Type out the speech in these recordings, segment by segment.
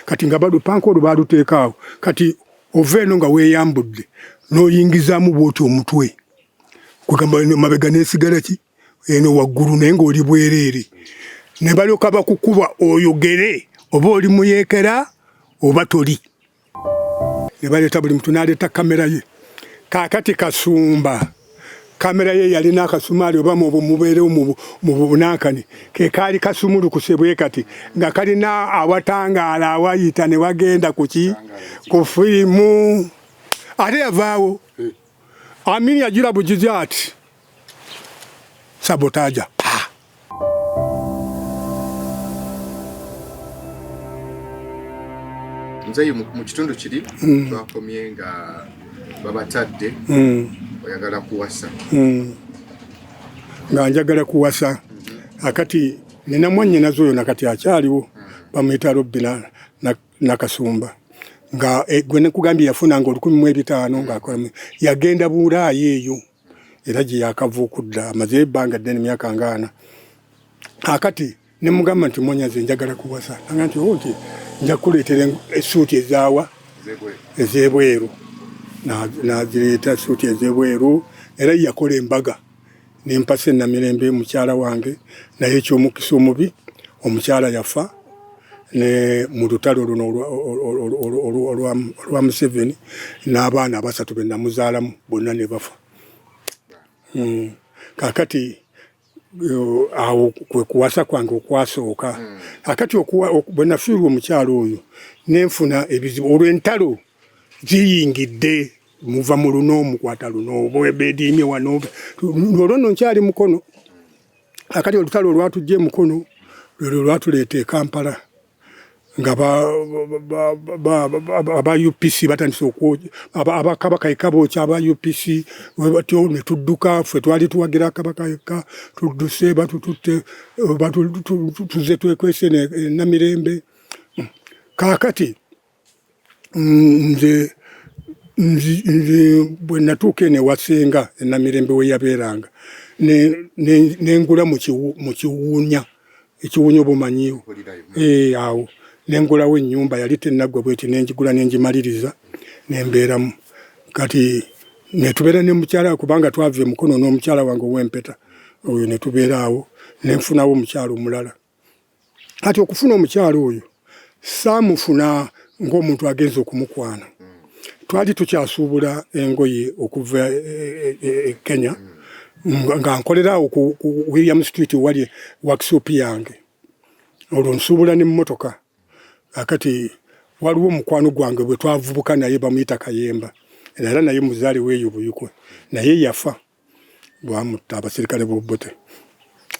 Kati nga bado pankolo baluteekaawo kati oveeno nga weeyambudde n'oyingizaamu bw'oti omutwe kugamba mabega n'esigala ki eno waggulu naye ng'oli bwereere ne balyoka bakukuba oyogere oba oli muyeekera oba toli ne baleeta buli muntu n'aleeta kamera ye kaakati Kasumba kamera ye yalina akasumaali oba mubeerewo mu bunankani ke kaali kasumulukuse bwe kati nga kalina awatangaala awayita ne wagenda ku firimu ate yavaawo Amin yagira bugizi ati sabotaja nze mu kitundu kiri twakomye nga babatadde oyagala kuwasa nga njagala kuwasa akati nina mwannyinazo oyo nakati akyaliwo bamuyita Robbi na Kasumba nga gwe nekugambye yafuna nga 1500 ng'akola yagenda Bulaayi eyo era gye yakava okudda amaze ebbanga ddene emyaka ng'ana akati ne mugamba nti mwanyaze njagala kuwasa nanga nti nti nja kuleetera essuuti ezaawa ez'ebweru nazireeta essuuti ez'ebweru era yakola embaga nempasa Namirembe mukyala wange naye ekyomukisa omubi omukyala yafa ne mu lutalo luno olwa Museveni n'abaana abasatu be namuzaalamu bonna ne bafa kakati awo kwe kuwasa kwange okwasooka akati bwe nafiirwa omukyalo oyo nenfuna ebizibu olw'entalo ziyingidde muva mu luno mukwata luno bwebediimye wano olwo nno nkyali mukono akati olutalo olwatujja mukono lwelwo lwatuleeta e Kampala nga aba UPC batandise okwoja abakabaka bookya aba UPC batyo ne tudduka ffe twali tuwagira akabaka tudduse batututte tuze twekwese Namirembe kaakati nze bwe natuuka ne wasenga Namirembe we yabeeranga nengula mu kiwuunya ekiwuunya obumanyiwo awo nengulawo ennyumba yali tennaggwa bweti nengigula nengimaliriza nembeeramu kati netubeera ne mukyala kubanga twava mukono n'omukyala wange ow'empeta oyo netubeera awo nenfunawo omukyala omulala kati okufuna omukyala oyo saamufuna ng'omuntu agenza okumukwana twali tukyasuubula engoye okuva e Kenya nga nkolerawo ku William Street wali workshop yange olwo nsuubula n'emmotoka akati waliwo mukwano gwange bwe twavubuka naye bamuyita Kayemba era naye muzaali weeyo Buyikwe naye yafa bwamutta abaserikale b'Obote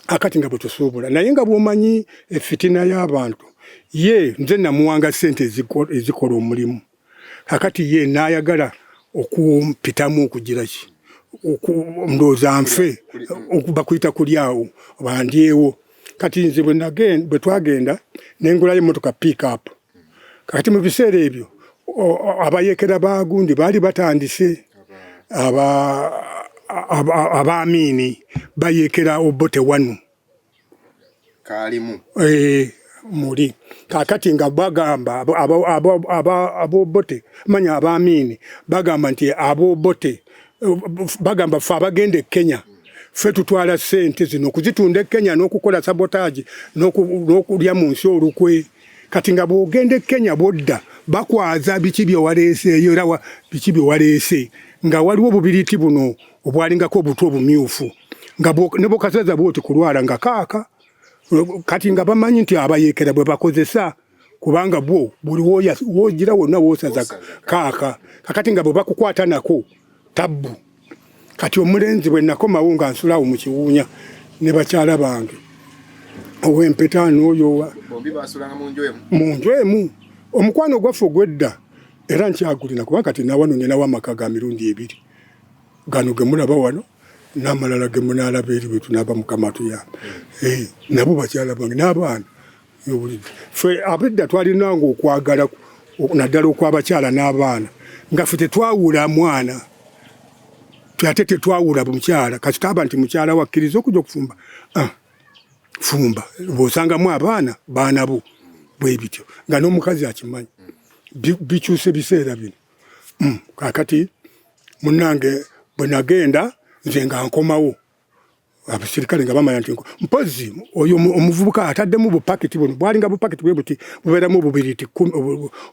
akati nga bwe tusuubula naye nga bw'omanyi effitina y'abantu ye nze namuwanga ssente ezikola omulimu akati ye n'ayagala okumpitamu okugira ki ndowooza nfe bakuyita kulyawo bandyewo kati nze bwe twagenda nengulayo emmotoka pick-up kati mu biseera ebyo abayeekera ba gundi baali batandise aba Amin bayeekera Obote wanu kaalimu muli kakati nga bagamba Obote manya aba Amin bagamba nti Obote bagamba fe abagenda e Kenya fe tutwala ssente zino okuzitunda e Kenya n'okukola sabotage n'okulya mu nsi olukwe kati nga bw'ogenda e Kenya bwodda bakwaza biki bye waleeseeyo era biki bye waleese nga waliwo obubiriti buno obwalingako obutu obumyufu nga ne bokasaza bwoti kulwala nga kaaka kati nga bamanyi nti abayeekera bwe bakozesa kubanga bwo buli woogira wonna woosaza kaaka kakati nga bwe bakukwata nako tabbu kati omulenzi bwe nakomawo nga nsulawo mu kiwuunya ne bakyala bange ow'empeta n'oyo bombi basulanga mu nju emu omukwano gwaffe ogw'edda era nkyagulina kubanga kati nawano ninawo amaka ga mirundi 2 gano ge mulaba wano n'amalala ge munaalaba eri bwe tunaaba Mukama tuyambe nabo bakyala bange n'abaana ffe abedda twalinanga okwagala naddala okw'abakyala n'abaana nga ffe tetwawula mwana tuyatete twawula mukyala kasitaba nti mukyala wakkiriza okujja okufumba fumba bosangamu abaana baana bo bwe bityo nga n'omukazi akimanyi bikyuse biseera bino kakati munnange bwe nagenda nze nga nkomawo abasirikale nga bamanya nti mpozi oyo omuvubuka ataddemu bupaketi buno bwalinga bupaketi bwe buti bubeeramu bubiriti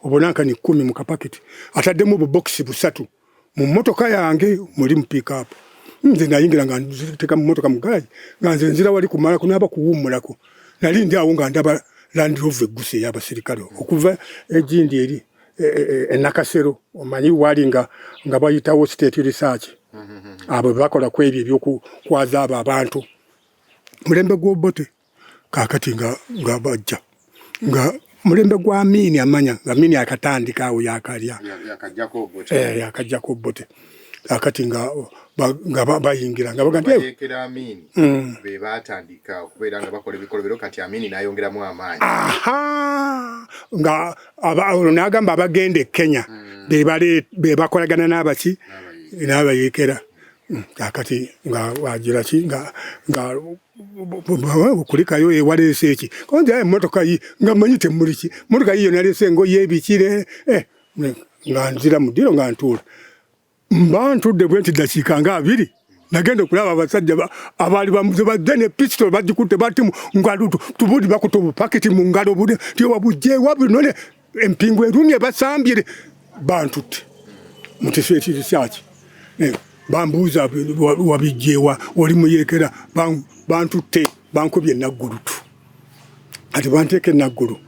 obonankani 10 mu kapaketi ataddemu bubokisi 3 mu mmotoka yange muli mu pick-up nze nayingira nga nziteka mu mmotoka mu garaji nga nze nzira wali kumala kunaaba kuwummulako nali ndi awo nga ndaba Land Rover egguse y'abasirikale okuva egindi eri enakasero omanyi wali nga bayitawo state research abo bakola ku ebyo ebyokukwaza abo abantu mulembe gw'obote kakati nga bajja nga mulembe gwa Amin amanya nga Amin akatandika awo yakalya yakajjako obote kakati nga bayingira nga bagamba bayekera Amin be batandika okubeera nga bakola ebikolobero kati Amin n'ayongeramu amaanyi nga nagamba abagende Kenya be bakolagana n'abaki n'abayekera kakati nga wagira ki nga kulikayo ewalese eki konja emotoka yi nga manyite muliki motoka yiyo nalese ngo yebikire nga nzira mudiro nga ntula mbantudde bwenti dakiika nga 2 nagenda okulaba abasajja abali bamuzebadde pistol bagikutte batimu ngalutu tubudi bakuta obupaketi mu ngalo bude tiyoba bujje wabi none empingu erumye basambire bantutte mutiseti research bambuuza wabijjewa oli muyekera bantutte bankubye naggulutu ati banteeke naggulu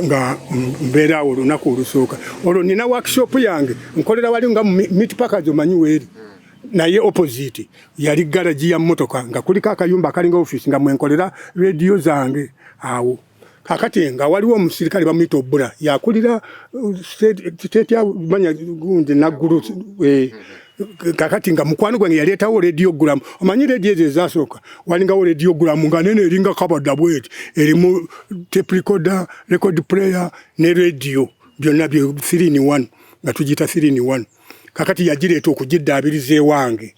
nga mbeera awo olunaku olusooka olwo nina workshop yange nkolera wali nga meat packers omanyi weeri naye opposite yali garaji ya mmotoka nga kuliko akayumba akalinga office nga mwenkolera radio zange awo kakati nga waliwo omusirikale bamuyita Obura yakulira state ya manya gundi naggulu kakati nga mukwano gwange yaleetawo radiogram omanyi radio ezo ezasooka walingawo radiogram nga nene eringa kabadda bweti erimu tape recorder record player ne radio byonna bye 3-in-1 nga tugiyita 3-in-1 kakati yagireeta okugiddaabiriza ewange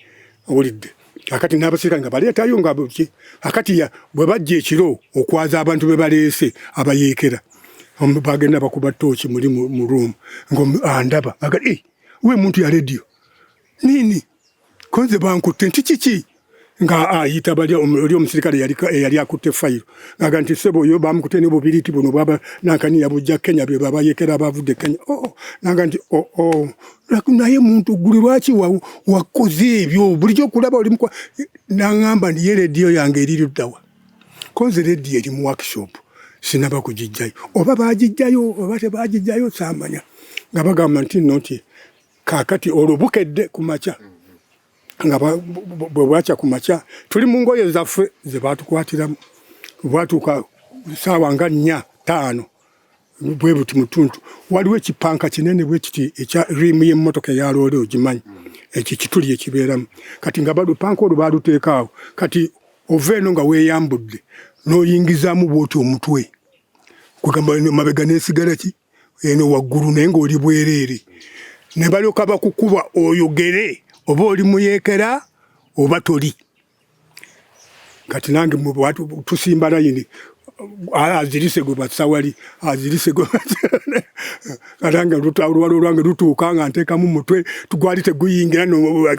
owulidde kakati n'abasirikale nga baleetayo nga buki kakati bwe bajja ekiro okwaza abantu be baleese abayeekera bagenda bakuba ttooki muli mu room ng'andaba agati we muntu ya radio nini konze bankutte nti kiki nga ayita bali omusirikale yali akutte fayiro nga nti sebo yo bamukutte ne bubiriti buno baba nankani yabujja Kenya be baba yekera abavudde Kenya nanga nti naye muntu guli lwaki wakoze ebyo bulijjo kulaba oli mukwa nangamba ndi radio yange eriri ddawa konze radio eri mu workshop sinaba kujijjayo oba bagijjayo oba tebagijjayo samanya nga bagamba nti noti kakati olubukedde kumacha nga bwacha kumacha tuli mu ngoye zaffe ze batukwatiramu bwatuka sawa nga 4-5 bwe buti mutuntu waliwo ekipanka kinene bwe kiti ekya rimu y'emmotoka ya loole ogimanyi ekituli ekibeeramu kati nga balupanka olwo baluteekaawo kati oveeno nga weeyambudde n'oyingizaamu bwoti omutwe kugamba mabega n'esigala ki eno waggulu naye ng'oli bwereere ne balyoka bakukuba oyogere oba oli muyeekera oba toli kati nange tusimba layini azirise gwe basawali azirise gwe katanga olwalo lwange lutuuka nga nteekamu mutwe tugwali teguyingira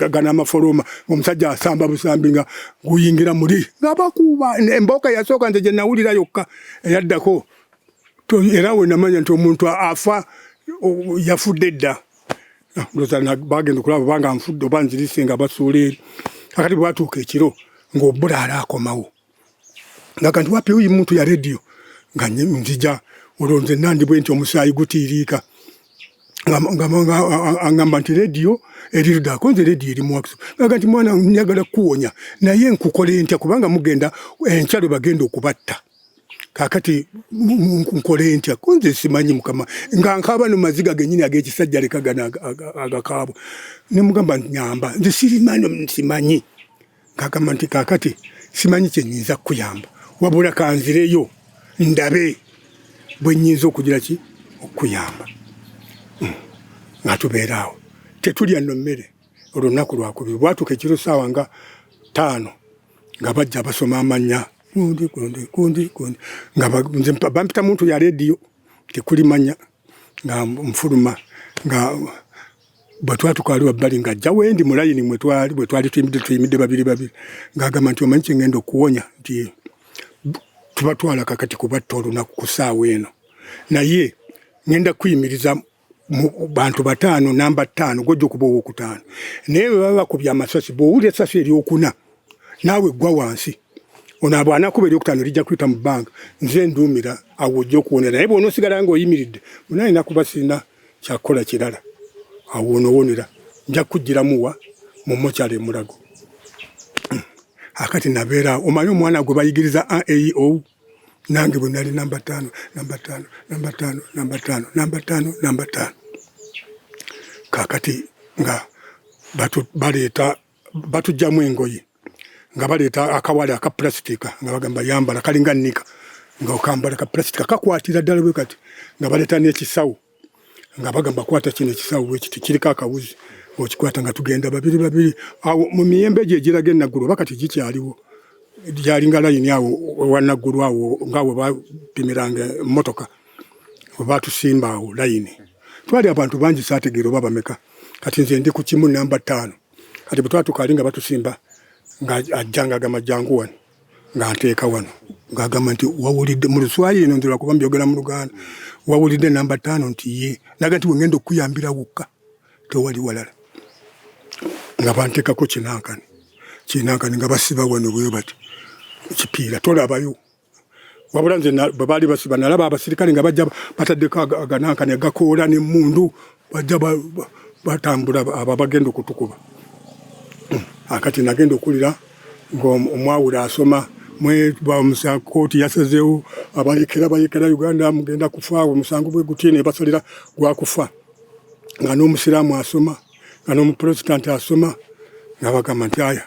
gana amafoloma omusajja asamba busambi nga guyingira muli nga bakuba embooka yasooka nze gye nawulira yokka eyaddako era we namanya nti omuntu afa yafudde dda bagenda okulaba banga nfudde oba nzirise nga basuula eri kakati bwatuuka ekiro ng'Obura akomawo nga nti wapi oyo muntu ya radio nga nzija olwo nze nandibwe nti omusaayi gutiiriika ngamba nti radio eriruddako nze radio eri mu workshop nga nti mwana njagala kuwonya naye nkukole ntya kubanga mugenda enkyalo bagenda okubatta kakati nkole ntya konze simanyi mukama nga nkaba no maziga genyini ag'ekisajja leka gana agakaabo ne mugamba nyamba nze simanyi kakama nti kakati simanyi kye nyinza kuyamba wabula kanzireyo ndabe bwe nyinza okugira ki okuyamba nga tubeeraawo tetulya no mmere olunaku lwakubiri bwatuuka ekiro ssaawa nga 5 nga bajja basoma amanya kundi nga bampita muntu ya rediyo tekuli manya nga nfuluma nga bwetwatukaali wabbali nga ajja wendi mu layini bwe twali tuyimidde babiri ng'agamba nti omanyi kye ngenda okuwonya nti tubatwala kakati kubatta olunaku ku ssaawa eno naye ngenda kuyimiriza mu bantu 5 namba 5 gojja okuba owokutaano naye bwe baba bakubya amasasi bw'owulira essasi eryokuna naawe gwa wansi ono abo anakuba eryokutaano lijja kuyita mu bbanga nze nduumira awo ojja okuwonera naye bw'onoosigala ng'oyimiridde munaye nakuba sirina kyakukola kirala awo onoowonera nja kugiramuwa mu mokyala Mulago akati nabeera omanyi omwana gwe bayigiriza AEO nange bwe nali namba 5 kakati nga batujjamu engoye nga baleeta akawale aka plastika nga bagamba yambala kalinga nnika nga okambala ka plastika kakwatira ddala bwe kati nga baleeta n'ekisawo nga bagamba kwata kino ekisawo bwe kiti kiriko akawuzi okikwata nga tugenda babiri awo mu miyembe gye egiraga enaggulu oba kati gikyaliwo gyalinga layini awo wanaggulu awo ngaawe bapimiranga emmotoka batusimba awo layini twali abantu bangi saategeera oba bameka kati nze ndi ku kimu namba 5 kati bwe twatukaali nga batusimba nga ajja ng'agamba jangu wano nga nteeka wano ng'agamba nti wawulidde mu Luswayiri eno nzira kuba mbyogera mu Luganda wawulidde namba 5 nti ye naga nti wengenda okuyambira wokka tewali walala nga banteekako kinankani nga basiba wano bwe bati kipiira tolabayo wabula nze bwe baali basiba nalaba abasirikale nga bajja bataddeko aganankani agakoola n'emmundu bajja batambula abo bagenda okutukuba akati nagenda okulira ng'omwawula asoma mwebamusa kooti yasazeewo abayekera Uganda mugenda kufa omusango bwe gutye ne basalira gwakufa nga n'omusiraamu asoma nga n'omuprotestant asoma nga bagamba nti aya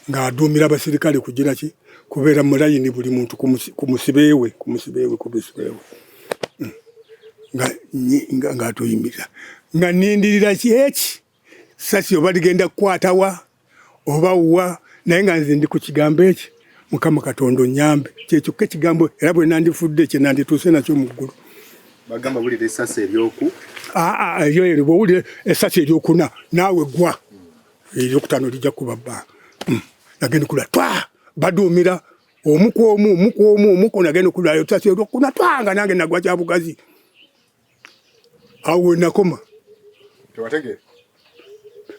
ng'aduumira abasirikale kugira ki kubeera mu layini buli muntu ku musibeewe nga atoyimirira nga nindirira eki sasi oba ligenda kukwatawa oba wa naye nga nze ndi ku kigambo eki Mukama Katonda onyambe kyekyo ekigambo era bwe nandifudde kye nandituuse nakyo mu ggulu bagamba bulira essasi eryoku eyo bw'owulira essasi eryokuna naawe gwa eryokutaano lijja kuba bbanga nagenda okulira twa baduumira omuku nagenda okulirayo essasi eryokuna twanga nange nagwa kya bugazi awo we nakoma tewategeera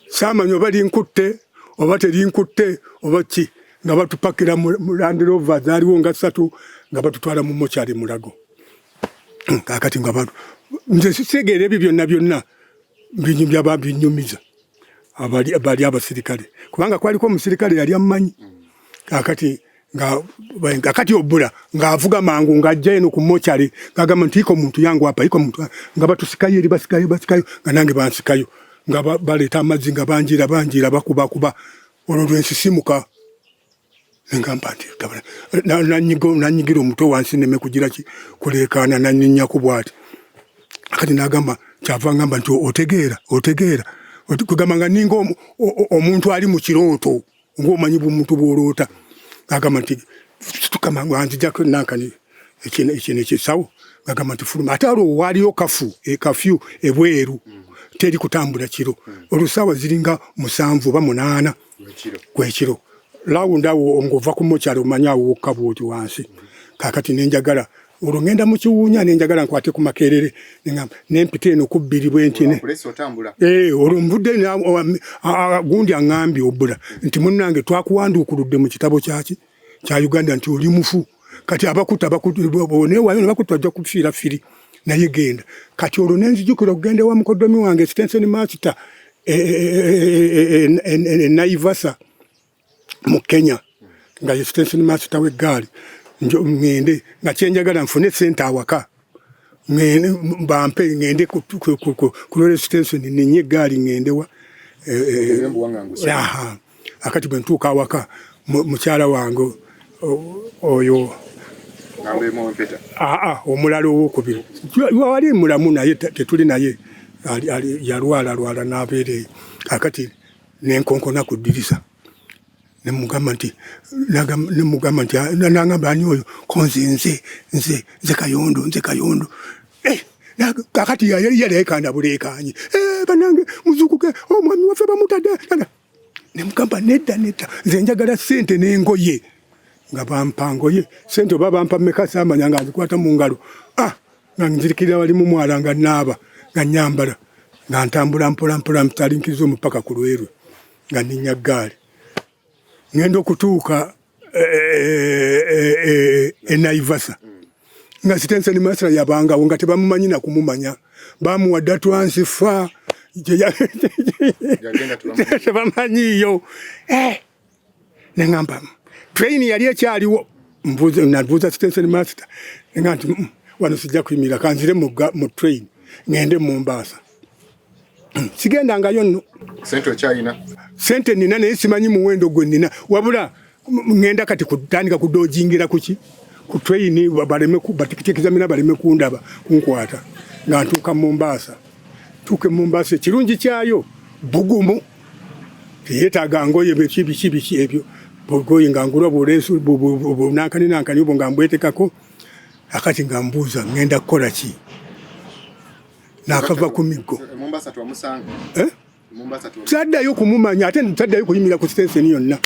saamanya oba linkutte oba terinkutte oba ki nga batupakira mu Land Rover zaaliwo nga 3 nga batutwala mu mokyali Mulago kakati nga nze sitegeera ebyo byonna binyumiza abali abasirikale kubanga kwaliko omusirikale yali ammanyi kakati obbula ng'avuga mangu ng'ajja eno ku mokyali ng'agamba nti iko muntu yangu apa iko muntu nga batusikayo eri basikayo nga nange bansikayo nga baleeta amazzi nga banjira bakubakuba olwo lwensisimuka ngamba nti nanyigira omutwe wansi neme kugira ki kuleekaana nanyinnyaku bw'ati akati n'agamba kyava ngamba nti otegeera kugamba nga ninga omuntu ali mu kirooto ng'omanyi bumuntu bw'oloota agamba nti tukama anzijako nankani ekino ekisawo agamba nti fuluma ate alwo waaliyo kafyu ebweru teri kutambula kiro olusaawa ziringa 7 oba 8 gwekiro lawunda awo ng'ova ku mokyalo omanya awo wokka bwoti wansi kakati nenjagala olwo ngenda mu kiwuunya nenjagala nkwate ku makerere nempita eno ku 2 bwentine olwo nvudde gundi aŋŋambye obbula nti munnange twakuwanduukuludde mu kitabo kya Uganda nti oli mufu kati abakutta newayo ne bakutta ajja kufiira firi naye genda kati olwo nenzijukira okugenda ewa mukoddomi wange Stenson Master Naivasa mu Kenya nga Stenson Master w'eggaali ngende nga kyenjagala nfune sente awaka bampe ngende ku Stenson nenye eggaali ngendewa akati bwe ntuuka awaka mukyala wange oyo omulala owokubiri wali mulamu naye tetuli naye yalwala n'abeereyo akati nenkonkona ku ddirisa nemugamba nti nangamba ani oyo konzi nze kayondo kakati yalekanda bulekanyi banange muzukuke omwami waffe bamutadde nemugamba nedda nze njagala sente n'engoye nga bampa ngoye sente oba bampa mmeka saamanya nga nzikwata mu ngalo nga nzirikirira wali mu mwala nga naaba nga nyambala nga ntambula mpolampola mutalinkiriza omupaka ku Lwerwe nga ninnya ggaali ngenda okutuuka Naivasa nga Sitenseni Masra yabangawo nga tebamumanyi na kumumanya bamuwadda transfer tebamanyiyo neŋŋamba train yali ekyaliwo nabuuza Sitenseni Masra nga nti wano sijja kuyimira kanzire mu train ngende Mombasa sigendangayo nno sente nina naye simanyi muwendo gwe nina wabula ngenda kati kutandika kudojingira ku train batikitikiza baleme kundaba kunkwata nga ntuuka Mombasa tuke Mombasa ekirungi kyayo bugumu yeetaaga ngoye biki ebyo bogoye nga ngulwa buleesu nankani obwo nga mbwetekako akati nga mbuuza ngenda kukola ki nakava ku miggo saddayo kumumanya ate saddayo kuyimira ku sitenseni yonna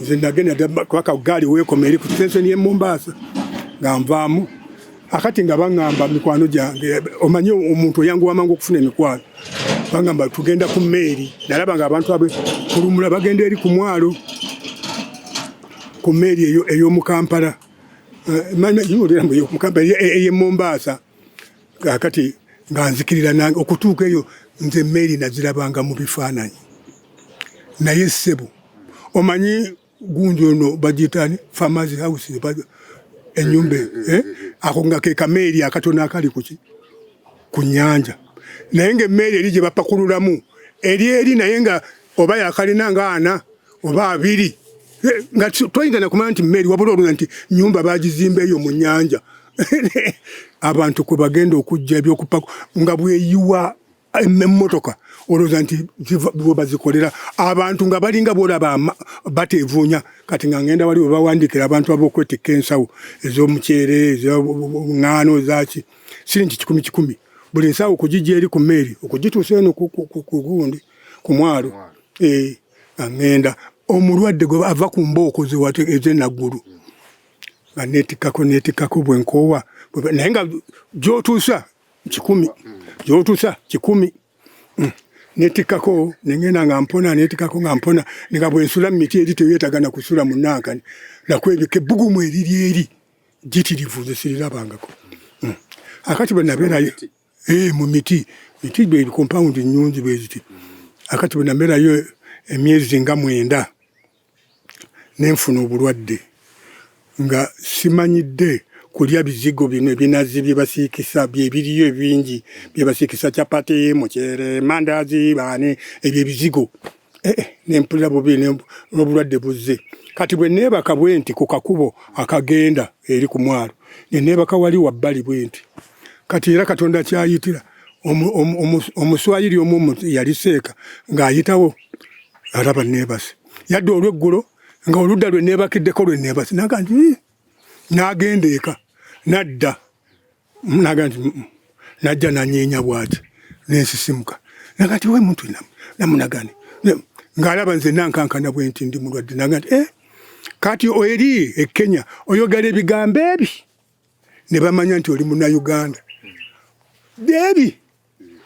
nze nagenda kwaka gaali weekoma eri ku sitenseni y'e Mombasa nga nvaamu akati nga baŋŋamba mikwano gyange omanyi omuntu oyanguwa mangu okufuna emikwano baŋŋamba tugenda ku mmeeri nalaba nga abantu abe kulumula bagenda eri ku mwalo ku mmeeri ey'omu Kampala ey'e Mombasa akati nga nzikirira nange okutuuka eyo nze mmeeri nazirabanga mu bifaananyi naye ssebo omanyi gundi ono bagiyitani Farmers House ennyumba ako nga ke kameeri akatono akali ku nnyanja naye ng'emmeeri eri gye bapakululamu eri naye nga oba yakalina nga 4 oba 2 nga toyinza nakumanya nti mmeeri wabula oluna nti nnyumba bagizimba eyo mu nnyanja abantu kwe bagenda okujja ebyokupaku nga bweyiwa emmotoka olowooza nti bazikolera abantu nga balinga bolaba bateevuunya kati nga ngenda wali we bawandikira abantu ab'okwetikka ensawo ez'omuceere ez'ŋŋaano ezaki siringi 10 buli nsawo okugijja eri ku mmeeri okugituusa eno ku gundi ku mwalo nga ngenda omulwadde gwe ava ku mbooko ez'enaggulu nga neetikkako bwenkoowa naye nga gy'otuusa 10 netikkako nengenda nga mpona netikkako nga mpona nga bwensula mu miti eri teyeetagana kusula mu nankani nakwebika ebbugumu eri gitirivu ze sirirabangako akati bwe nabeerayo mu miti bwe compound nnyungi bwe ziti akati bwe nabeerayo emyezi nga 9 nenfuna obulwadde nga simanyidde kulya bizigo bino ebinazi byebasiikisa byebiriyo ebingi byebasiikisa capati muceere mandazi baani ebyo ebizigo nempulira bubi n'obulwadde buzze kati bwe neebaka bwe nti ku kakubo akagenda eri ku mwalo neebaka wali wabbali bwe nti kati era Katonda kyayitira omuswayiri omu yali seeka ng'ayitawo alaba neebase yadde olw'eggulo nga oludda lwe neebakiddeko lwe neebase naga nti n'agenda eka nadda naga nti najja nanyeenya bwati nensisimuka naga nti we muntu namunagane ng'alaba nze nankankana bwe nti ndi mulwadde naga nti kati eri e Kenya oyogera ebigambo ebi ne bamanya nti oli Munnayuganda ebi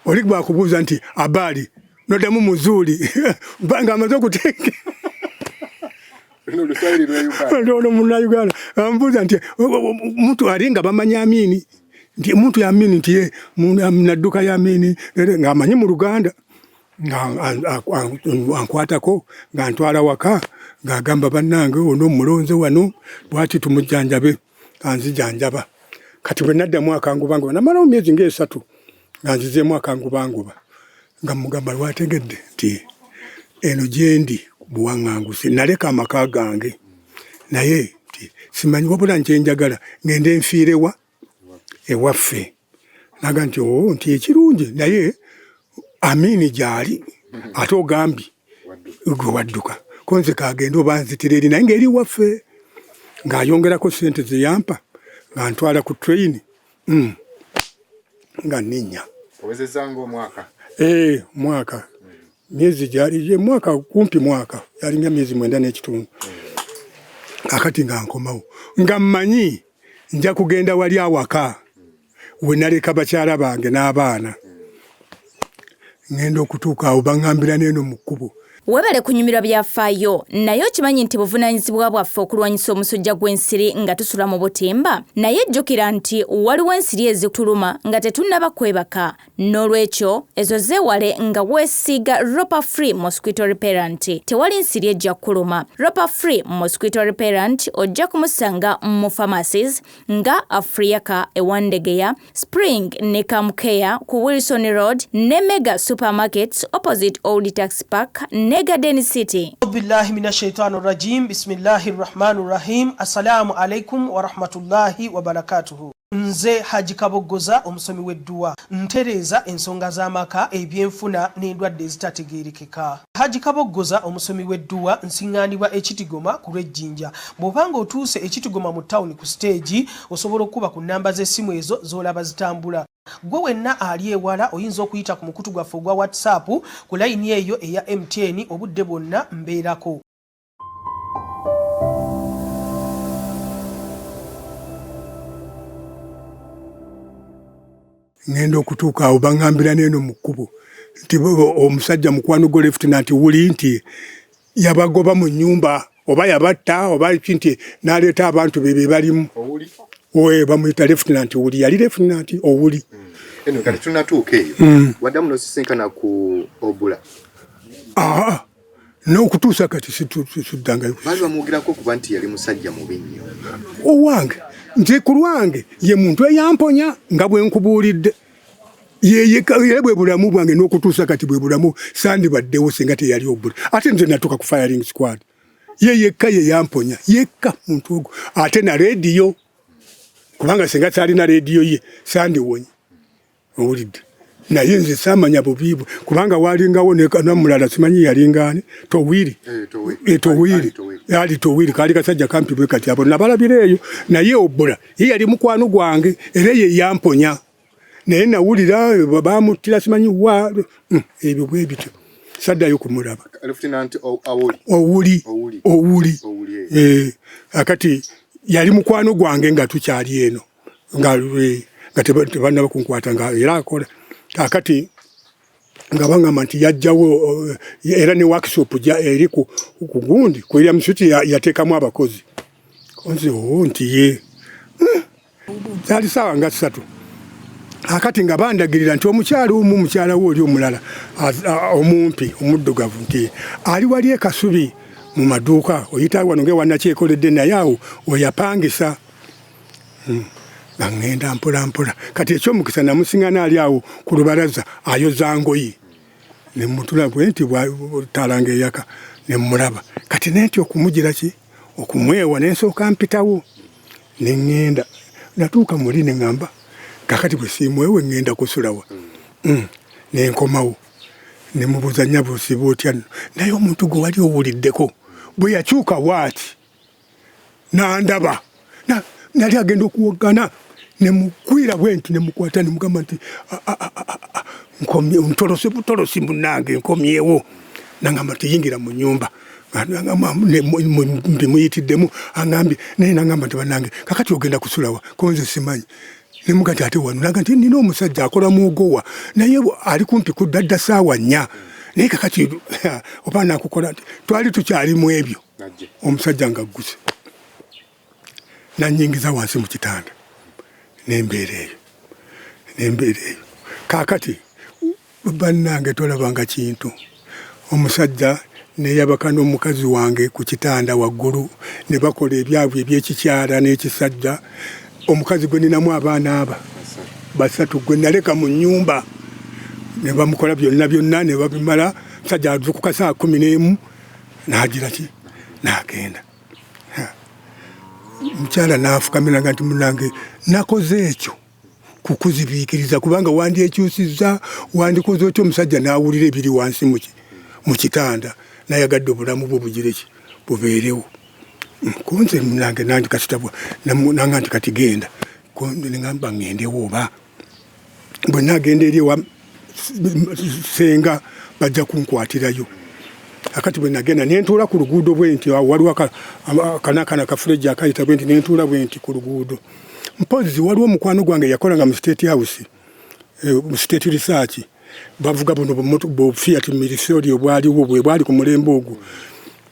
oli bakubuuza nti abaali noddamu muzuuli ng'amaze okuteeka ono Munnayuganda ambuuza nti muntu alinga bamanya Amini nti muntu ya Amini nti nadduka ya Amini ng'amanyi mu Luganda ankwatako ng'antwala waka ng'agamba bannange ono mulonze wano bwati tumujjanjabe anzijanjaba kati bwe naddamu akangubanguba namalawo myezi nga3 nga nzizeemu akangubanguba nga mugamba lwategedde nti eno gyendi buwaŋŋanguse naleka amaka gange naye simanyi wabula nkyenjagala ngende nfiirewa ewaffe naga nti nti ekirungi naye Amini gyali ate ogambye wadduka konze kagenda obanzitira eri naye ng'eri waffe ng'ayongerako sente ze yampa nga ntwala ku train nga nninya owezezanga omwaka mwaka miezi gyali mwaka kumpi mwaka yalinga miezi 9 n'ekitundu akati nga nkomawo nga mmanyi nja kugenda wali awaka we naleka bakyala bange n'abaana ngenda okutuuka awo baŋŋambira n'eno mu kkubo webale kunyumirwa byafaayo naye okimanyi nti buvunaanyizibwa bwaffe okulwanyisa omusujja gw'ensiri nga tusula mu butimba naye jjukira nti waliwo ensiri ezituluma nga tetunnaba kwebaka n'olwekyo ezo zeewale nga weesiiga ropa free mosquito repellent tewali nsiri ejja kuluma ropa free mosquito repellent ojja kumusanga mu pharmacies nga Afriaka ewandegeya Spring ne Kamkeya ku Wilson Road ne Mega Supermarkets opposite Old Tax Park Garden City. Billahi minash shaitani rajim. Bismillahir rahmanir rahim. Assalamu alaikum wa rahmatullahi wa barakatuhu. Nze Haji Kabogoza omusomi w'edduwa ntereza ensonga z'amaka ebyenfuna n'endwadde ezitategeerekeka. Haji Kabogoza omusomi w'edduwa nsiŋŋaanibwa Ekitigoma ku lw'Ejjinja. Bw'obanga otuuse Ekitigoma mu ttawuni ku stage osobola okuba ku nnamba z'essimu ezo z'olaba zitambula. Gwe wenna ali ewala oyinza okuyita ku mukutu gwaffe ogwa WhatsApp ku layini eyo eya MTN obudde bwonna mbeerako. ngenda okutuuka awo baŋŋambira n'eno mu kkubo nti omusajja mukwano gwa Lieutenant wuli nti yabagoba mu nnyumba oba yabatta oba nti n'aleeta abantu be balimu bamuyita Lieutenant wuli yali Lieutenant owuli eno kati tunatuuka eyo waddamu n'osisinkana ku Obula n'okutuusa kati situddangayo baali bamwogerako kuba nti yali musajja mubi nnyo owange nze ku lwange ye muntu eyamponya nga bwe nkubuulidde ye bwe bulamu bwange n'okutuusa kati bwe bulamu sandibaddewo singa teyali Obula ate nze natuuka ku firing squad ye yekka ye yamponya yekka muntu ogwo ate na rediyo kubanga singa saalina rediyo ye sandiwonye owulidde naye nze saamanya bubiibwe kubanga waalingawo namulala simanyi yalingaani Towiri yali Towiri kaali kasajja kampi bwe kati abo nabalabira eyo naye Obula ye yali mukwano gwange era ye yamponya naye nawulira baamuttira simanyi wa ebyo bwe bityo saddayo kumulaba Lieutenant owuli akati yali mukwano gwange nga tukyali eno nga tebanaba kunkwata nga era akola akati nga baŋŋamba nti yajjawo era ne workshop eri ku gundi kwera musuti yateekamu abakozi nze nti ye zaali ssaawa nga 3 akati nga bandagirira nti omukyala omu mukyala we oli omulala omumpi omuddugavu nti ali wali ekasubi mu maduuka oyita wano ng'ewannakyekoledde naye awo oyapangisa nga ŋŋenda mpola kati ekyomukisa namusiŋŋana ali awo ku lubalaza ayoza ngoyi ne mutula bwe nti talanga eyaka ne mmulaba kati nenti okumugira ki okumwewa n'ensooka mpitawo ne ŋŋenda natuuka muli ne ŋŋamba kakati bwe siimwewe ŋŋenda kusulawa ne nkomawo ne mubuuza nyabuusiba otya naye omuntu gwe wali owuliddeko bwe yakyuka waati n'andaba nali agenda okuwogana ne mukwira bwenti ne mukwata ne mugamba nti nkomye ntolose butolosi munange nkomyewo nangamba nti yingira mu nnyumba mbimuyitiddemu aŋambye naye nangamba nti banange kakati ogenda kusulawa konze simanyi ne muga nti ate wano naga nti nina omusajja akola mugowa naye ali kumpi kuddadda ssaawa 4 naye kakati oba nakukola nti twali tukyali mu ebyo omusajja nga gguse nanyingiza wansi mu kitanda nembeera eyo kakati bannange tolabanga kintu omusajja neyabaka n'omukazi wange ku kitanda waggulu ne bakola ebyabwe ebyekikyala n'ekisajja omukazi gwe ninamu abaana basatu gwe naleka mu nnyumba ne bamukola byonna ne babimala musajja azukuka saa 11 n'agira ki n'agenda mukyala n'afukamira nti munange nakoze ekyo kukuzibiikiriza kubanga wandyekyusizza wandikoze otyo omusajja n'awulira ebiri wansi muki mu kitanda nayagadde obulamu bwo bugireki bubeerewo kunze nange nange kasitabwa nanga nti kati genda ngamba ngendewo oba bwe nagenda eri ewa senga bajja kunkwatirayo akati bwe nagenda nentuula ku luguudo bwe nti waliwo kanakana kafuleji akayita bwe nti nentuula bwe nti ku luguudo mpozi waliwo omukwano gwange yakolanga mu state house mu state research bavuga buno bu Fiat Military obwaliwo bwali ku mulembe ogwo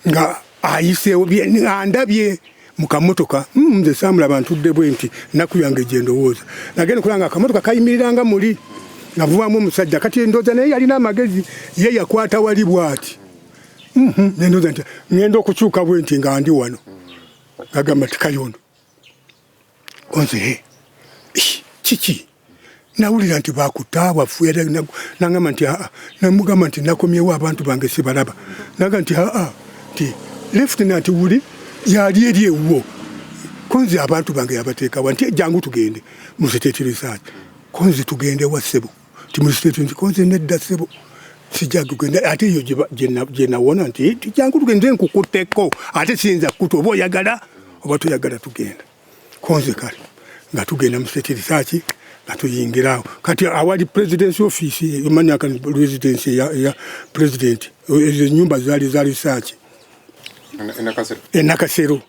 nga ayiseewo andabye mu kamotoka nze saamulaba ntudde bwe nti nnaku yange gye ndowooza nagenda kulanga akamotoka kayimiriranga muli navubaamu omusajja kati endooza naye yalina amagezi ye yakwata wali bw'ati nendooza nti ngenda okukyuka bwe nti nga ndi wano ngagamba ti Kayondo konze kiki nawulira nti bakutta bafuera nangamba nti namugamba nti nakomyewo abantu bange sibalaba naga nti ti lieutenant wuli yali eri ewuwo konze abantu bange yabateekawa nti jangu tugende mu state research konze tugende wa ssebo ti mu state nti konze nedda ssebo sijja kugenda ate yo gye nawona nti jangu tugende nkukutteko ate siyinza kutta oba oyagala oba toyagala tugenda konze kale nga tugenda mu state research nga tuyingirawo kati awali presidency office emanyaka residency ya president ezo nyumba zaali za research enakasero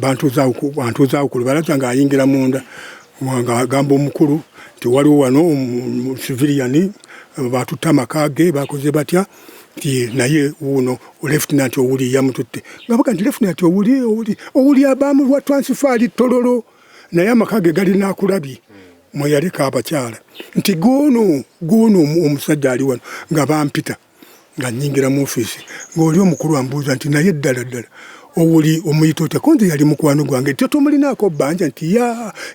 bantuuzaawo ku lubalaza nga ayingira munda nga agamba omukulu nti waliwo wano civilian batutta amaka ge bakoze batya naye uno lieutenant owuli yamututte nga baga nti lieutenant owuli abamu lwa transfer tololo naye amaka ge gali nakulabye mwe yaleka abakyala nti goono omusajja ali wano nga bampita nga nyingira mu office ng'oli omukulu ambuuza nti naye ddala owuli omuyita otya konze yali mukwano gwange totomulinaako bbanja nti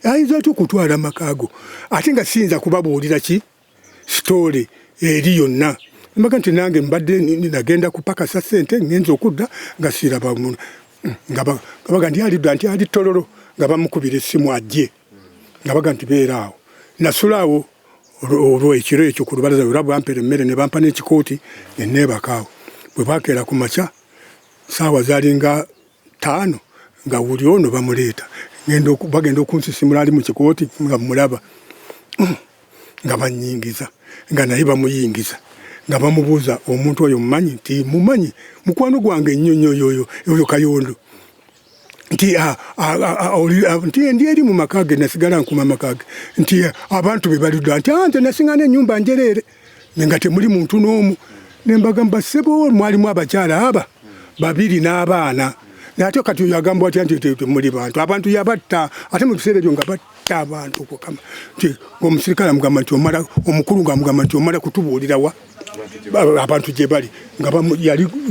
ayinza atya okutwala amakaago ate nga siyinza kubabuulira ki story eri yonna mbaga nti nange mbadde nagenda kupakasa ssente ngenza okudda nga siraba muno nga baga nti alidda nti ali tololo nga bamukubira essimu ajje nga baga nti beeraawo nasulaawo olwo ekiro ekyo ku lubalaza lwe bwampera emmere ne bampa n'ekikooti ne neebakaawo bwe bakeera ku makya saawa zaalinga 5 nga buli ono bamuleeta bagenda okunsisimula ali mu kikooti nga mulaba nga banyingiza nga naye bamuyingiza nga bamubuuza omuntu oyo mumanyi nti mumanyi mukwano gwange ennyonyo oyo Kayondo nti ndi eri mu makage nasigala nkuma makage nti abantu be balidda nti nze nasingana ennyumba njereere nga temuli muntu n'omu nembagamba ssebo mwalimu abakyala aba 2 n'abaana ate kati oyo agamba atya nti temuli abantu yabatta ate mu kiseera ebyo nga batta abantu kukama nti omusirikale amugamba nti omukulu ng'amugamba nti omala kutubuulirawa abantu gye bali nga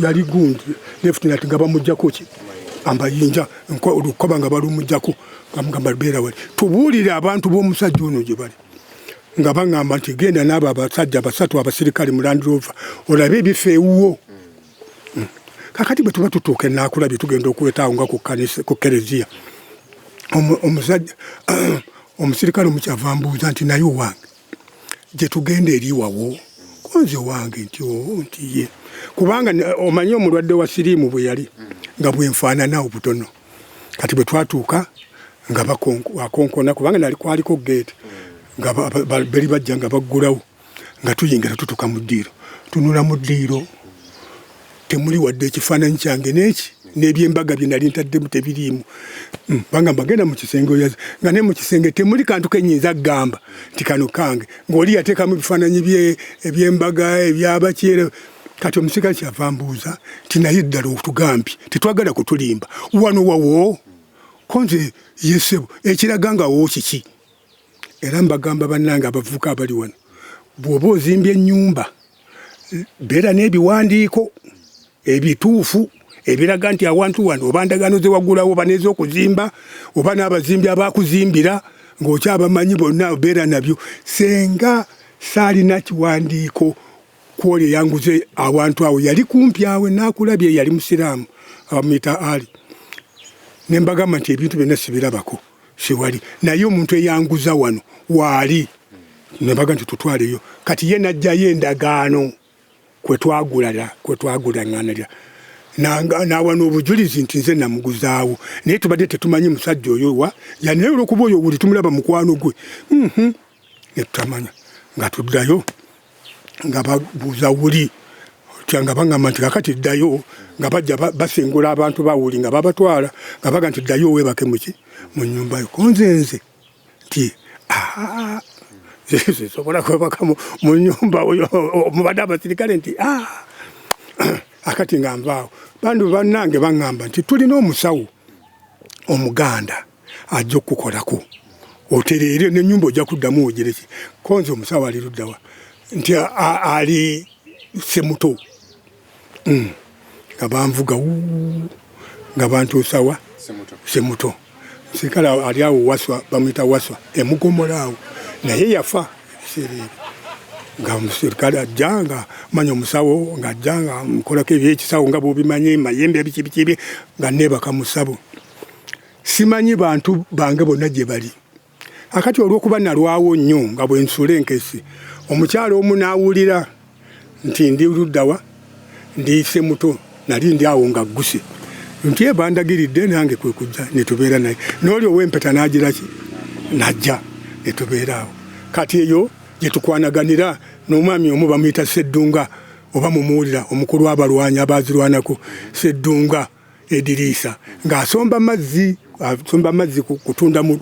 yali gundi lieutenant nga bamuggyako ki ambayinja olukoba nga balumujjako ngamugamba beera wali tubuulire abantu b'omusajja ono gye bali nga baŋŋamba nti genda n'abo abasajja 3 abasirikale mu Land Rover olabe ebifo ewuwo kakati bwe tuba tutuuka enaakulabye tugenda okuwetaawo nga ku kereziya omusajja omusirikale omukyava mbuuza nti naye owange gye tugenda eriwawo konze wange nti ye kubanga omanyi omulwadde wa siriimu bwe yali nga bwenfaanana obutono kati bwe twatuuka nga bakonkona kubanga nali kwaliko gate nga bali bajja nga baggulawo nga tuyingira tutuuka mu ddiiro tunula mu ddiiro temuli wadde ekifaananyi kyange n'eki n'ebyembaga bye nali ntaddemu tebiriimu banga mbagenda mu kisenge oyaza nga ne mu kisenge temuli kantu kenyinza kugamba nti kano kange ng'oli yateekamu ebifaananyi ebyembaga ebyabakyera kati omusirikale kyava mbuuza nti naye ddala otugambye tetwagala kutulimba wano wawo konze yesebo ekiraga nga wo kiki era mbagamba bannange abavubuka abali wano bw'oba ozimbye ennyumba beera n'ebiwandiiko ebituufu ebiraga nti awantu wano oba ndagaano ze waggulawo oba n'ez'okuzimba oba n'abazimbi abakuzimbira ng'okyabamanyi bonna beera nabyo senga saalina kiwandiiko kwoli eyanguze awantu awo yali kumpi awe naakulabye yali musiraamu abamuyita Ali nembagamba nti ebintu byonna sibirabako siwali naye omuntu eyanguza wano waali nembaga nti tutwaleyo kati ye najjayo endagaano kwetwagulangana nawa n'obujulizi nti nze namuguzaawo naye tubadde tetumanyi musajja oyo wa yanaye olwokuba oyo buli tumulaba mukwano gwe netutamanya nga tuddayo nga babuuza wuli nga bagamba nti kakati ddayo nga bajja basengula abantu bawuli nga babatwala nga baga nti ddayo weebake mu nnyumba yo konzenze nti sobola kwebaka mu nnyumba mubadde abasirikale nti akati nga nvaawo bandu bannange baŋŋamba nti tulina omusawo omuganda ajja okukukolako otereere n'ennyumba ojja kuddamu ogereki konze omusawo ali luddawa nti ali Semuto nga banvuga nga bantuusawa Semuto sirikale ali awo waswa bamuyita waswa emugomolaawo naye yafa ebiseera nga omusirikale ajja nga manya omusawo ng'ajja nga mukolako ebyekisawo nga bw'obimanye mayembe biki nga neebaka mu ssabo simanyi bantu bange bonna gye bali akati olw'okuba nalwawo nnyo nga bwe nsula enkesi omukyalo omu n'awulira nti ndi luddawa ndi Semuto nali ndi awo nga gguse nti bandagiridde nange kwe kujja ne tubeera naye n'oli ow'empeta n'agiraki najja ne tubeera awo kati eyo gye tukwanaganira n'omwami omu bamuyita Seddunga oba mumuwulira omukulu w'abalwanyi Eyazirwanako Seddunga Ediriisa ng'asomba amazzi kutunda mu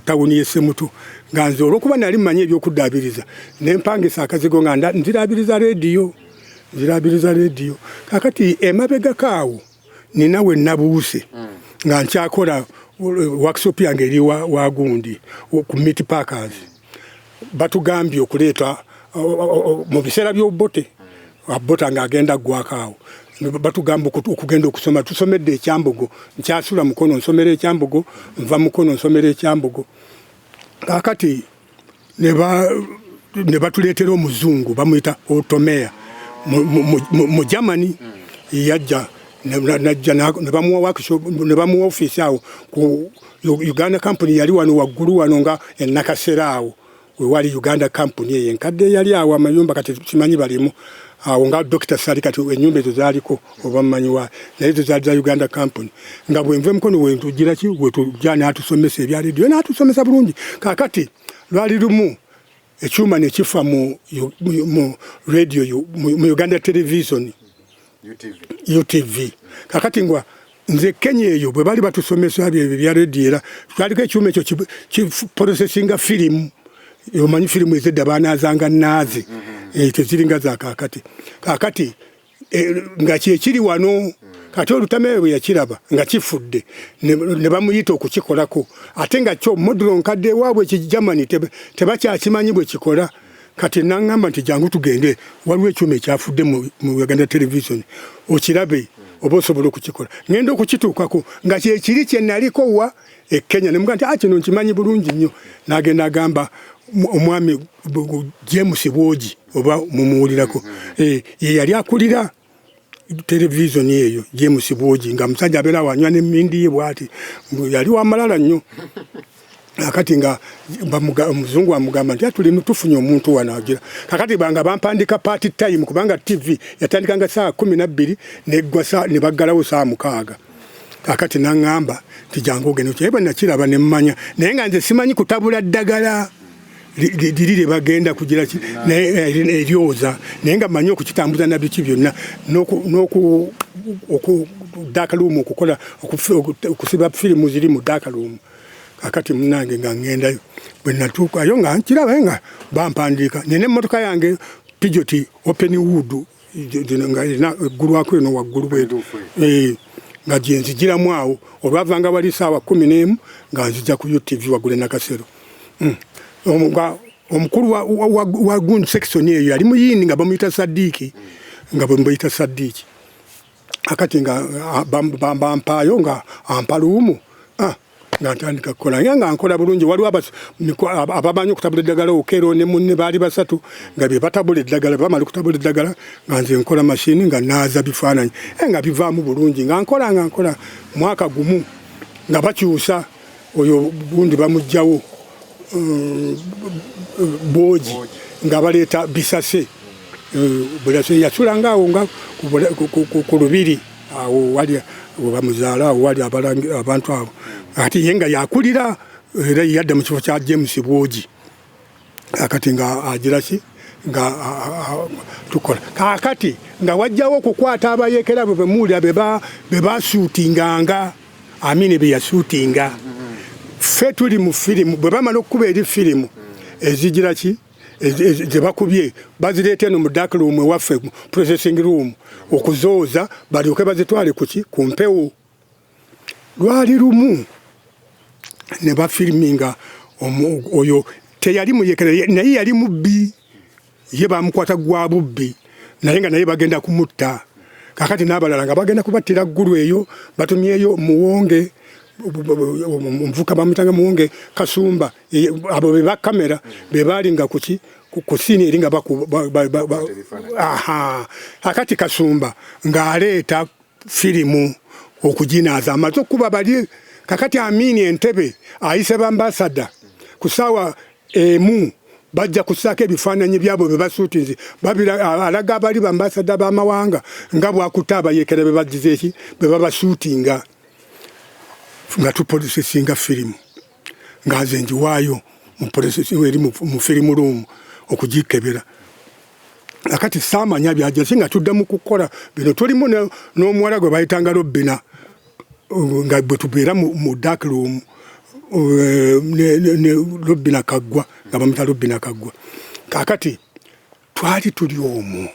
tawuni y'e Semuto nga nze olw'okuba nali mmanyi ebyokuddaabiriza n'empangisa akazigo nga nziraabiriza leediyo kakati emabegako awo nina we nabuuse nga nkyakola workshop yange eri wagundi ku Meat Packers batugambye okuleeta mu biseera by'obote abota ng'agenda gwako awo batugamba okugenda okusoma tusomedde ekyambogo nkyasula mukono nsomera ekyambogo nva mukono nsomera ekyambogo kakati ne batuleetera omuzungu bamuyita Otomeya mu Germany yajja ne bamuwa ofiisi awo ku Uganda company yali wano waggulu wano nga enakasera awo wewali Uganda company eyo enkadde yali awo amayumba kati kimanyi balimu awo nga Dr. Sali kati ennyumba ezo zaaliko oba mmanyi wa naye ezo zaali za Uganda company nga bwenve mukono wentugira ki wetujja n'atusomesa ebya leediyo n'atusomesa bulungi kakati lwali lumu ekyuma ne kifa mu radio mu Uganda television UTV kakati ngwa nze Kenya eyo bwe bali batusomesa ebya leediyo era twaliko ekyuma ekyo kiprocesinga firimu omanyi firimu ezedda baanaazanga naazi teziringa za kakati nga kyekiri wano kati Olutameyo bwe yakiraba nga kifudde ne bamuyita okukikolako ate nga kyo modulo nkadde ewaabwe Germany tebakyakimanyi bwe kikola kati naŋŋamba nti jangu tugende waliwo ekyuma ekyafudde mu Uganda television okirabe oba osobola okukikola ngenda okukituukako nga kyekiri kye naliko wa Kenya ne muga nti kino nkimanyi bulungi nnyo n'agenda agamba omwami James Bwogi oba mumuwulirako ye yali akulira television eyo James Bwogi nga musajja abeera wanywa n'emmindi ye bw'ati yali wamalala nnyo akati nga omuzungu amugamba nti tuli tufunye omuntu wano agira kakati banga bampandika party time kubanga TV yatandikanga saa 12 neggwa ne baggalawo saa 6 kakati naŋŋamba nti jangu ogende kyeba nakiraba ne mmanya naye nga nze simanyi kutabula ddagala liri lye bagenda kugira eryoza naye nga mmanyi okukitambuza nabiki byonna dakaluumu okukola okusiba firimu ziri mu dakaluumu kakati munange nga ŋŋendayo bwe natuukayo nga nkiraba nga bampandiika nene emmotoka yange Peugeot open wood nga eggulwako eno waggulu bwetu nga gye nzigiramu awo olwavanga wali saawa 11 nga nzija ku UTV waggulu nakasero omukulu wa gundi section eyo yali muyindi nga bamuyita Sadiki nga bamuyita Sadiki akati nga bampaayo nga ampaluumu nga ntandika kukola nga nkola bulungi waliwo abamanyi okutabula eddagala okero ne munne baali basatu nga bye batabula eddagala bamala okutabula eddagala nga nze nkola mashini nga naaza bifaananyi nga bivaamu bulungi nga nkola mwaka gumu nga bakyusa oyo gundi bamugjawo Bwogi nga baleeta Bisase bulase yasulanga awo nga ku lubiri awo wali bamuzaala awo wali abantu abo ati yenga yakulira era yadda mu kifo kya James Bwogi akati nga agiraki nga tukola kakati nga wajjawo okukwata abayekera bwe muulira be basuutinganga Amin be yasuutinga ffe tuli mu firimu bwe bamala okukuba eri firimu ezigiraki ze bakubye bazireeta eno mu dark room ewaffe processing room okuzooza balyoke bazitwale ku mpewo lwali lumu ne bafiriminga oyo teyali muyekera naye yali mubbi ye bamukwata gwa bubbi naye nga naye bagenda kumutta kakati n'abalala nga bagenda kubattira ggulu eyo batumyeyo muwonge omuvuka bamutanga muwonge Kasumba abo be bakamera be balinga ku sini eringa akati Kasumba ng'aleeta firimu okujinaaza amaze okuba bali kakati Amin Entebbe ayise bambasada ku ssaawa emu bajja kusaako ebifaananyi byabo be basuutinzi alaga abali bambasada b'amawanga nga bwakuta abayekera be bagize eki be babasuutinga nga tupolisisinga firimu nga nze njiwaayo eri mu firimu room okugikebera akati saamanya byajase nga tuddamu kukola bino tulimu n'omuwala gwe bayitanga Robina nga bwe tubeera mu dark room ne Robina Kaggwa nga bamuta Robina Kaggwa kakati twali tuli omwo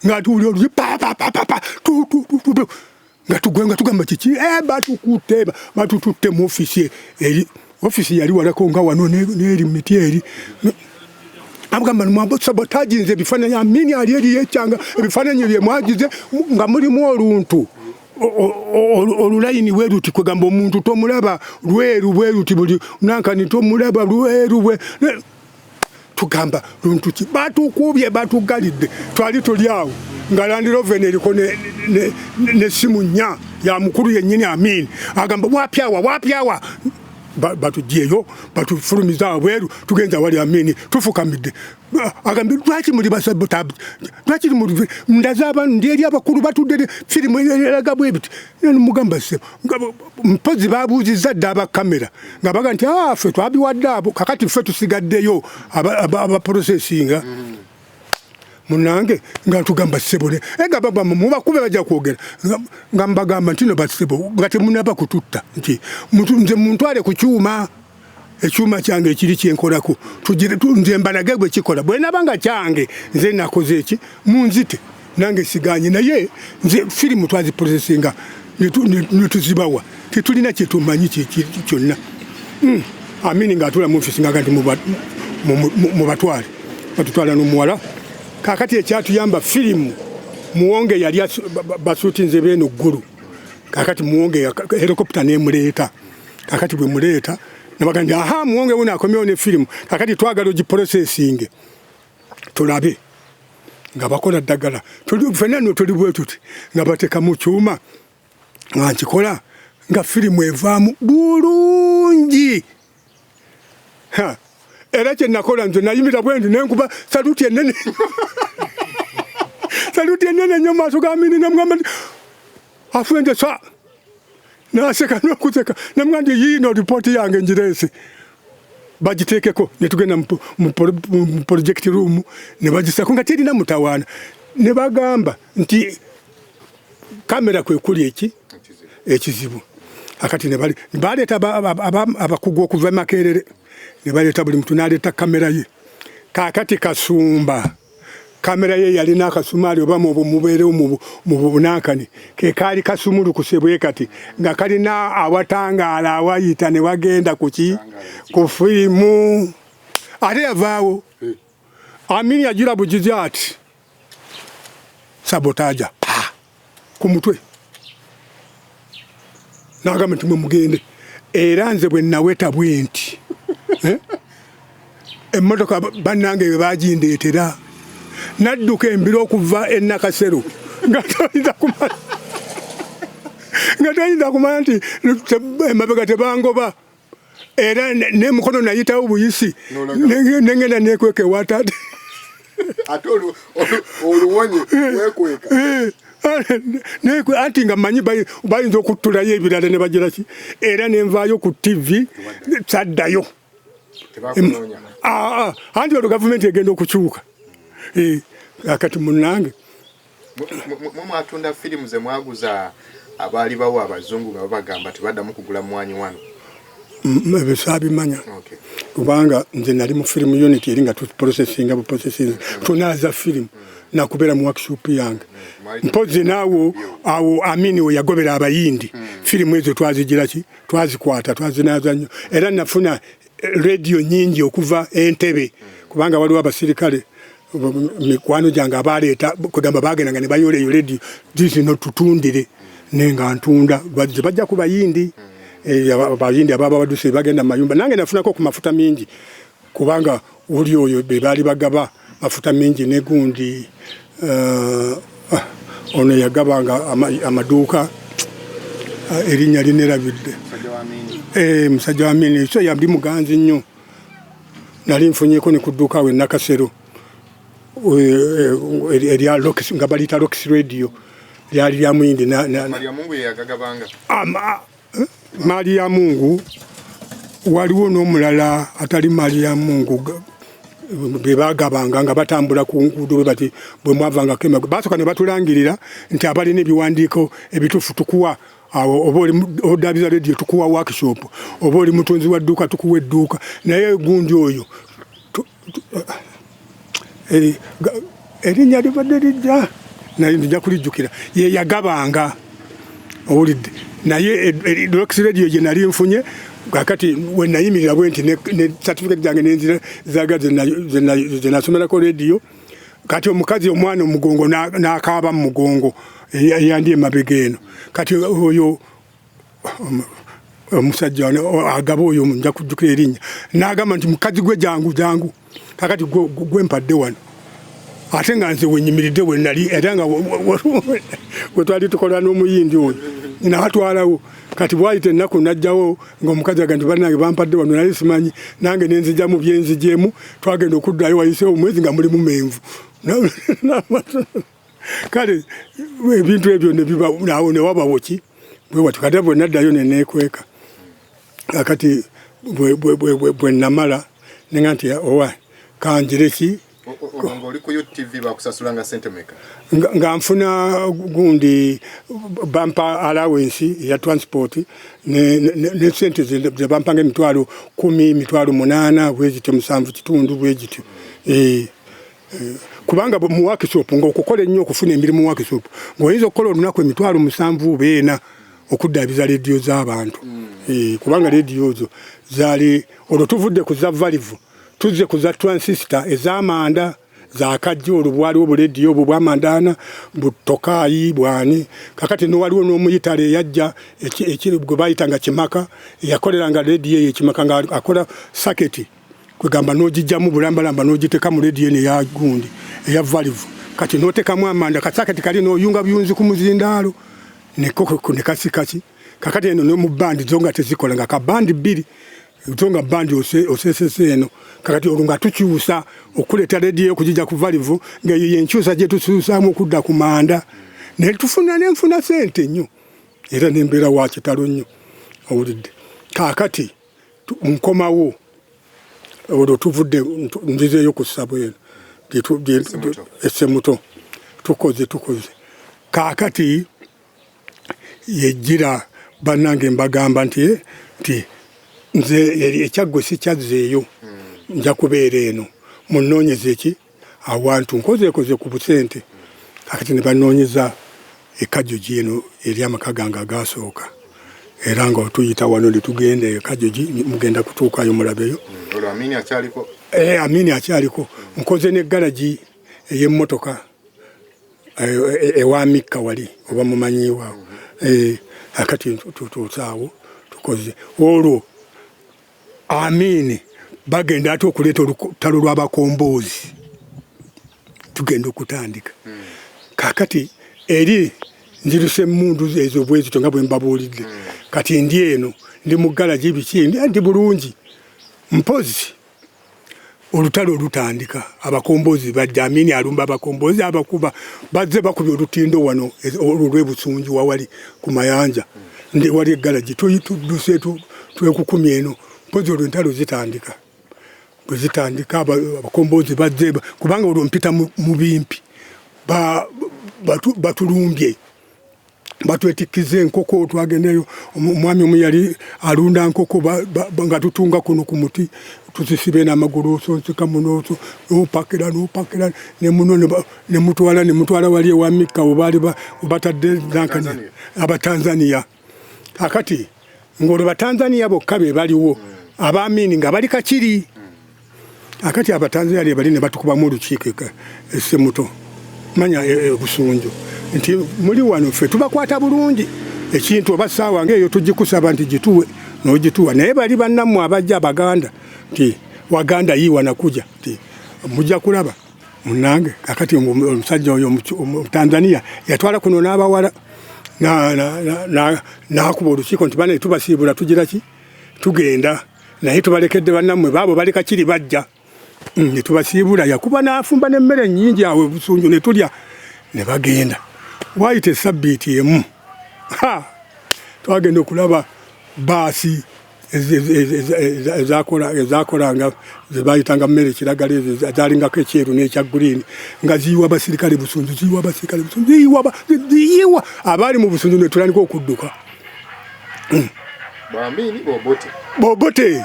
nga tuli nga tugwenga tugamba kiki batukute batututte mu ofisi yali walako nga wano n'eri miti eri abagamba mwambo sabotage nze bifaananyi Amin ali eri yekyanga ebifaananyi bye mwagize nga mulimu oluntu olulayini weruti kwegamba omuntu tomulaba lweru bweruti buli nankani tomulaba lweru tugamba luntu ki batukubye batugalidde twali tuli awo nga Land Rover eriko ne simu nnya ya mukulu yennyini Amin agamba wapyawa batugyeyo batufulumiza abweru tugenza wali Amin tufukamidde agamba lwaki muli basabotabu lwaki muri ndaza abantu ndi abakulu batudde firimu eraga bwebiti mugamba se mpozi babuuziza dda abakamera nga baga nti ffe twabiwadde abo kakati ffe tusigaddeyo abaprocesinga munange nga tugamba sebole nga baba mubakube bajja kwogera nga mbagamba nti no basebo nga temunaba kututta nti nze muntwale ku kyuma ekyuma kyange ekiri kyenkolako nze mbalage gwe kikola bwe nabanga kyange nze nakoze eki munzite nange siganye naye nze firimu twaziprocesinga netuzibawa tetulina kyetumanyi kyonna Amin nga atula mu ofisi nga nti mubatwale batutwala n'omuwala kakati ekyatuyamba firimu muwonge yali basuutinze beeno ggulu kakati muwonge helikopita nemuleeta kakati bwe muleeta nabaga nti muwonge wuno akomyewo ne firimu kakati twagala ogiprocesinge tulabe nga bakola ddagala ffenna no tuli bwe tuti nga bateeka mu kyuma nga nkikola nga firimu evaamu bulungi era kye nakola nze nayimira bwendi nenkuba saluti ennene nnyo maaso ga Amin namugamba nti afwenje sa naseka n'okuseka namugamba nti yiino lipooti yange ngireese bagiteekeko ne tugenda mu project room ne bagisako nga terina mutawaana ne bagamba nti kamera kwe kuli ekizibu akati ne baleeta abakugu okuva Makerere ne baleeta buli muntu n'aleeta kamera ye kakati Kasumba kamera ye yalina akasumaali oba mubeerewo mu bunankani ke kaali kasumulu kusebwe kati nga kalina awatangaala awayita ne wagenda ku firimu ate yavaawo Amin yagira bugizi ati sabotaja ku mutwe nagamba nti mwe mugende era nze bwe naweta bwenti emmotoka bannange bwe bagindeetera nadduka embiro okuva Nakasero nga toyinza kumanya nti emabega tebangoba era n'emukono nayitawo buyisi nengenda nekweka ewatate ate oluwonye wekweka nekwe anti nga manyi bayinza okuttulayo ebirala ne bagira ki era nenvaayo ku TV saddayo anti olwo gavumenti egenda okukyuka akati munnange mwatunda firimu ze mwaguza abaali bawo abazungu nga babagamba tebaddamu kugula mwanyi wano ebyo saabimanya kubanga nze nali mu firimu unit eri nga tuprocessinga tunaaza firimu nakubeera mu workshop yange mpozi naawo awo Amin we yagobera abayindi firimu ezo twazigira ki twazikwata twazinaaza nnyo era nafuna radio nyingi okuva Entebbe kubanga waliwo abasirikale mikwano gyange abaleeta kugamba bagendanga ne bayola eyo radio zino tutundire nenga ntunda bajja ku bayindi abayindi ababa baduse bagenda mayumba nange nafunako ku mafuta mingi kubanga uli oyo be bali bagaba mafuta mingi ne gundi ono yagabanga amaduuka erinnya linerabidde musajja wa Amin so yabdi muganzi nnyo nali nfunyeko ne kudduka we nakasero erya Lokis nga balita Lokis radio lyali lya Muyindi Maria Mungu yagagabanga Maria Mungu waliwo n'omulala atali Maria Mungu bebagabanga nga batambula ku nguudo bati bwe mwavanga kema basoka ne batulangirira nti abalina ebiwandiiko ebitufu tukuwa awo oba oli odabiza radio tukuwa workshop oba oli mutunzi wa dduuka tukuwa edduuka naye gundi oyo erinnya libadde lijja naye nja kulijjukira ye yagabanga owulidde naye Lokis radio gye nali nfunye kakati we nayimirira bwe nti ne certificate zange nenzira zaga ze nasomerako radio kati omukazi omwana omugongo n'akaaba mu mugongo yandi emabega eno kati oyo omusajja agaba oyo nja kujjukira erinnya n'agamba nti mukazi gwe jangu kakati gwe mpadde wano ate nga nze wenyimiridde we nali era nga we twali tukola n'omuyindi oyo n'atwalawo kati bwayita ennaku najjawo ng'omukazi aga nti bannange bampadde wano nali simanyi nange nenzijjamu byenzijjemu twagenda okuddayo wayiseewo omwezi nga mulimu menvu kale ebintu ebyo ne biba naawo ne wabawo ki bwe wati kati bwe naddayo ne neekweka kati bwe namala nenga nti owa kanjire ki oli ku UTV bakusasulanga sente meka nga nfuna gundi bampa allowance ya transport ne sente ze bampanga emitwalo 10 emitwalo 8 bwezityo 7 kitundu bwezityo kubanga mu workshop nga okukola ennyo okufuna emirimu mu workshop ng'oyinza okukola olunaku emitwalo 7 beena okuddabiza radio z'abantu kubanga radio zo zaali olwo tuvudde ku za valivu tuzze ku za transistor ez'amanda za kajjo olubwali obuledio obwo bwamandana butokayi bwani kakati no waliwo n'omuyitale yajja ekiri gwe bayitanga kimaka yakoleranga radio ye kimaka nga akola circuit kwegamba n'ogijjamu bulambalamba n'ogiteka mu radio ne ya gundi eya valve kati n'otekamu amanda kasakati kali n'oyunga byunzi ku muzindaalo ne koko ne kasikaki kakati eno no mu bandi zonga tezikola nga ka bandi 2 utonga bandi osesese eno kakati olunga tukyusa okuleta radio okujija ku valve nga ye nkyusa je tususamu okudda ku manda ne tufuna nenfuna sente nnyo era nembera wa kitalo nnyo owulidde kakati nkomawo olwo tuvudde nzizeyo ku sabweno esemuto tukoze kakati yejjira bannange mbagamba nti nze ekyaggo sikyazeeyo nja kubeera eno munoonyeze ki awantu nkozeekoze ku busente kakati ne banoonyeza ekajjogi eno eri amaka gange agasooka era nga otuyita wano litugenda ekajjogi mugenda kutuukayo mulabeyo Amin akyaliko nkoze n'eggalagi ey'emmotoka ewa Mikka wali oba mumanyiiwaawo akati tutuusaawo tukoze olwo Amin bagenda ate okuleeta olutalo lw'abakomboozi tugenda okutandika kakati eri nziruse emmundu ezo bwezito nga bwe mbabuulidde kati ndi eno ndi mu ggalagi biki ndi bulungi mpozi olutalo olutandika abakombozi bajja Amin alumba abakombozi abakuba bazze bakubye olutindo wano olw'ebusunju wawali ku mayanja ndi wali eggalaji tuyituduse twekukumya eno mpozi olwentalo zitandika bwe zitandika abakombozi bazze kubanga olwo mpita mu bimpi batulumbye batwetikize enkoko twagendeyo omwami omu yali alunda nkoko nga tutunga kuno ku muti tuzisibe n'amagulu osonseka muno n'opakira nemutwala wali ewa Mikka obaali batadde abatanzania akati ng'olwo batanzania bokka be baliwo Amin nga bali kakiri akati abatanzania bali ne batukubamu olukiiko essemuto manya busunju nti muli wano ffe tubakwata bulungi ekintu oba ssaawa ng'eyo tugikusaba nti gituwe n'ogituwa naye bali bannammwe abajja Abaganda nti Waganda yiwa nakuja nti mujja kulaba munnange kakati omusajja oyo Tanzania yatwala kuno n'abawala n'akuba olukiiko nti bane tubasiibula tugira ki tugenda naye tubalekedde bannammwe baabo bali kakiri bajja ne tubasiibula yakuba n'afumba n'emmere nnyingi awe busunju ne tulya ne bagenda waayita essabbiiti emu twagenda okulaba baasi ezakolanga zebayitanga mmere kiragala ezo zalingako ekyeru n'ekya guliini nga ziyiwa abasirikale busunju ziyiwa abaali mu busunju ne tulandika okudduka bobote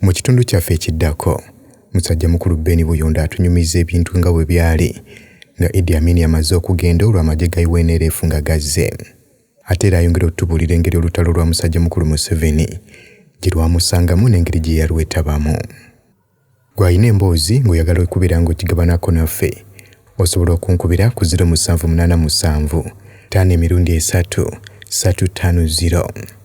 mu kitundu kyaffe ekiddako musajja mukulu Buyondo atunyumiza ebintu nga bwe byali nga Idi Amin amaze okugenda olw'amagye ga UNRF nga gazze ate era ayongera okutubuulira engeri olutalo lwa musajja mukulu Museveni gye lwamusangamu n'engeri gye yalwetabamu. Gw'alina emboozi ng'oyagala okubira ng'okigabanako naffe osobola okunkubira ku 0787 5 350